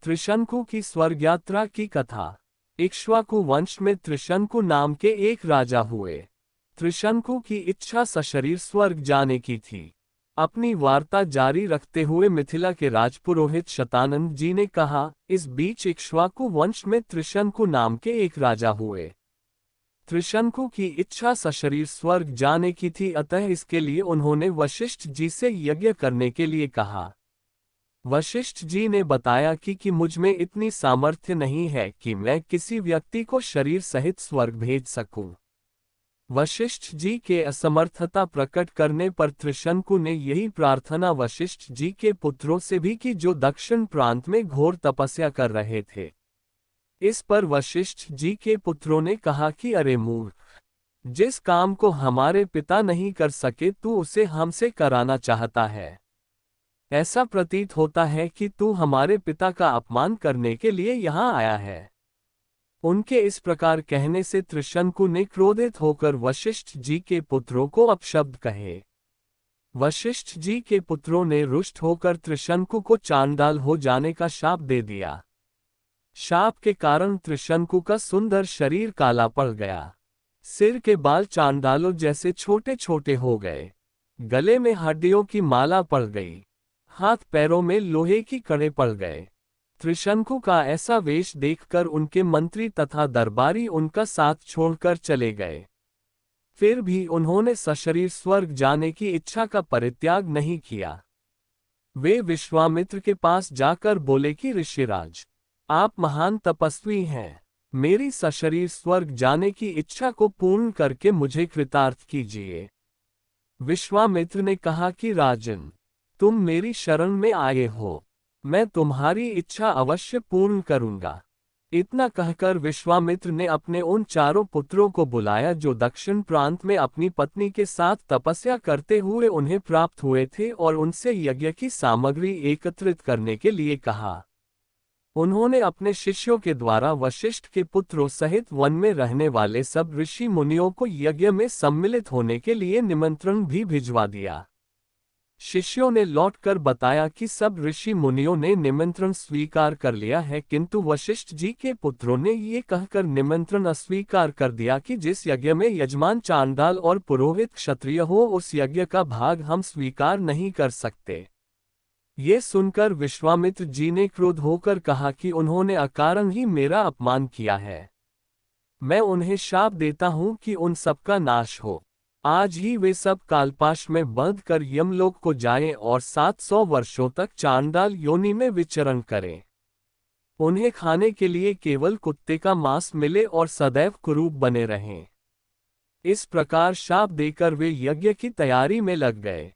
त्रिशंकु की स्वर्ग यात्रा की कथा। इक्ष्वाकु वंश में त्रिशंकु नाम के एक राजा हुए। त्रिशंकु की इच्छा सशरीर स्वर्ग जाने की थी। अपनी वार्ता जारी रखते हुए मिथिला के राजपुरोहित शतानंद जी ने कहा, इस बीच इक्ष्वाकु वंश में त्रिशंकु नाम के एक राजा हुए। त्रिशंकु की इच्छा सशरीर स्वर्ग जाने की थी, अतः इसके लिए उन्होंने वशिष्ठ जी से यज्ञ करने के लिए कहा। वशिष्ठ जी ने बताया कि मुझ में इतनी सामर्थ्य नहीं है कि मैं किसी व्यक्ति को शरीर सहित स्वर्ग भेज सकूं। वशिष्ठ जी के असमर्थता प्रकट करने पर त्रिशंकु ने यही प्रार्थना वशिष्ठ जी के पुत्रों से भी की, जो दक्षिण प्रांत में घोर तपस्या कर रहे थे। इस पर वशिष्ठ जी के पुत्रों ने कहा कि अरे मूर्ख, जिस काम को हमारे पिता नहीं कर सके तू उसे हमसे कराना चाहता है। ऐसा प्रतीत होता है कि तू हमारे पिता का अपमान करने के लिए यहाँ आया है। उनके इस प्रकार कहने से त्रिशंकु ने क्रोधित होकर वशिष्ठ जी के पुत्रों को अपशब्द कहे। वशिष्ठ जी के पुत्रों ने रुष्ट होकर त्रिशंकु को चांडाल हो जाने का शाप दे दिया। शाप के कारण त्रिशंकु का सुंदर शरीर काला पड़ गया। सिर के बाल चांडालों जैसे छोटे छोटे हो गए। गले में हड्डियों की माला पड़ गई। हाथ पैरों में लोहे की कड़े पड़ गए। त्रिशंकु का ऐसा वेश देखकर उनके मंत्री तथा दरबारी उनका साथ छोड़कर चले गए। फिर भी उन्होंने सशरीर स्वर्ग जाने की इच्छा का परित्याग नहीं किया। वे विश्वामित्र के पास जाकर बोले कि ऋषिराज, आप महान तपस्वी हैं, मेरी सशरीर स्वर्ग जाने की इच्छा को पूर्ण करके मुझे कृतार्थ कीजिए। विश्वामित्र ने कहा कि राजन, तुम मेरी शरण में आए हो, मैं तुम्हारी इच्छा अवश्य पूर्ण करूंगा। इतना कहकर विश्वामित्र ने अपने उन चारों पुत्रों को बुलाया जो दक्षिण प्रांत में अपनी पत्नी के साथ तपस्या करते हुए उन्हें प्राप्त हुए थे, और उनसे यज्ञ की सामग्री एकत्रित करने के लिए कहा। उन्होंने अपने शिष्यों के द्वारा वशिष्ठ के पुत्रों सहित वन में रहने वाले सब ऋषि मुनियों को यज्ञ में सम्मिलित होने के लिए निमंत्रण भी भिजवा दिया। शिष्यों ने लौटकर बताया कि सब ऋषि मुनियों ने निमंत्रण स्वीकार कर लिया है, किंतु वशिष्ठ जी के पुत्रों ने ये कहकर निमंत्रण अस्वीकार कर दिया कि जिस यज्ञ में यजमान चांडाल और पुरोहित क्षत्रिय हो, उस यज्ञ का भाग हम स्वीकार नहीं कर सकते। ये सुनकर विश्वामित्र जी ने क्रोध होकर कहा कि उन्होंने अकारण ही मेरा अपमान किया है। मैं उन्हें शाप देता हूं कि उन सबका नाश हो। आज ही वे सब कालपाश में बंध कर यमलोक को जाएं और 700 वर्षों तक चांडाल योनि में विचरण करें। उन्हें खाने के लिए केवल कुत्ते का मांस मिले और सदैव कुरूप बने रहें। इस प्रकार शाप देकर वे यज्ञ की तैयारी में लग गए।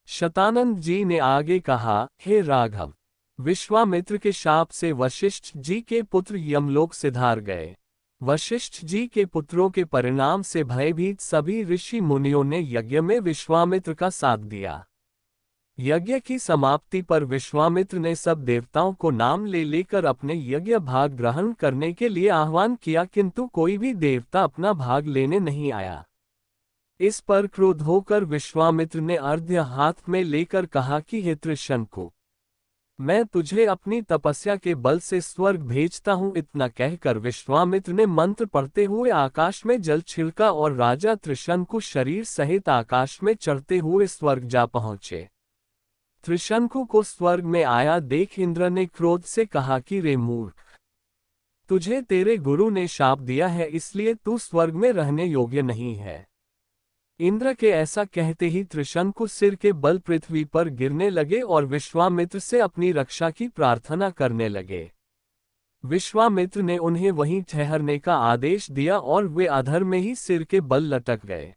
शतानंद जी ने आगे कहा, हे राघव, विश्वामित्र के शाप से वशिष्ठ जी के पुत्र यमलोक सिधार गए। वशिष्ठ जी के पुत्रों के परिणाम से भयभीत सभी ऋषि मुनियों ने यज्ञ में विश्वामित्र का साथ दिया। यज्ञ की समाप्ति पर विश्वामित्र ने सब देवताओं को नाम ले लेकर अपने यज्ञ भाग ग्रहण करने के लिए आह्वान किया, किंतु कोई भी देवता अपना भाग लेने नहीं आया। इस पर क्रोध होकर विश्वामित्र ने अर्घ्य हाथ में लेकर कहा कि हे त्रिशंकु, मैं तुझे अपनी तपस्या के बल से स्वर्ग भेजता हूँ। इतना कहकर विश्वामित्र ने मंत्र पढ़ते हुए आकाश में जल छिड़का और राजा त्रिशंकु शरीर सहित आकाश में चढ़ते हुए स्वर्ग जा पहुंचे। त्रिशंकु को स्वर्ग में आया देख इंद्र ने क्रोध से कहा कि रे मूर्ख, तुझे तेरे गुरु ने शाप दिया है, इसलिए तू स्वर्ग में रहने योग्य नहीं है। इंद्र के ऐसा कहते ही त्रिशंकु सिर के बल पृथ्वी पर गिरने लगे और विश्वामित्र से अपनी रक्षा की प्रार्थना करने लगे। विश्वामित्र ने उन्हें वहीं ठहरने का आदेश दिया और वे अधर में ही सिर के बल लटक गए।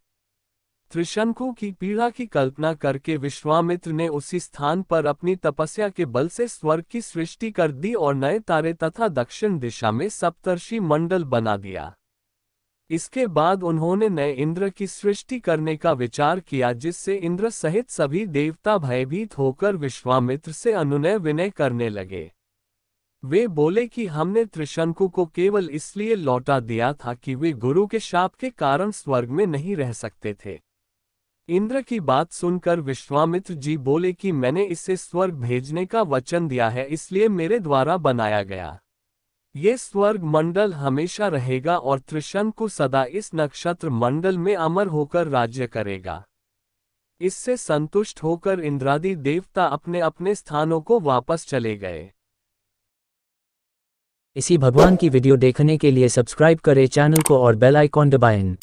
त्रिशंकु की पीड़ा की कल्पना करके विश्वामित्र ने उसी स्थान पर अपनी तपस्या के बल से स्वर्ग की सृष्टि कर दी और नए तारे तथा दक्षिण दिशा में सप्तर्षि मंडल बना दिया। इसके बाद उन्होंने नए इंद्र की सृष्टि करने का विचार किया, जिससे इंद्र सहित सभी देवता भयभीत होकर विश्वामित्र से अनुनय विनय करने लगे। वे बोले कि हमने त्रिशंकु को केवल इसलिए लौटा दिया था कि वे गुरु के शाप के कारण स्वर्ग में नहीं रह सकते थे। इंद्र की बात सुनकर विश्वामित्र जी बोले कि मैंने इसे स्वर्ग भेजने का वचन दिया है, इसलिए मेरे द्वारा बनाया गया ये स्वर्ग मंडल हमेशा रहेगा और त्रिशंकु सदा इस नक्षत्र मंडल में अमर होकर राज्य करेगा। इससे संतुष्ट होकर इंद्रादि देवता अपने अपने स्थानों को वापस चले गए। इसी भगवान की वीडियो देखने के लिए सब्सक्राइब करें चैनल को और बेल आइकॉन दबाएं।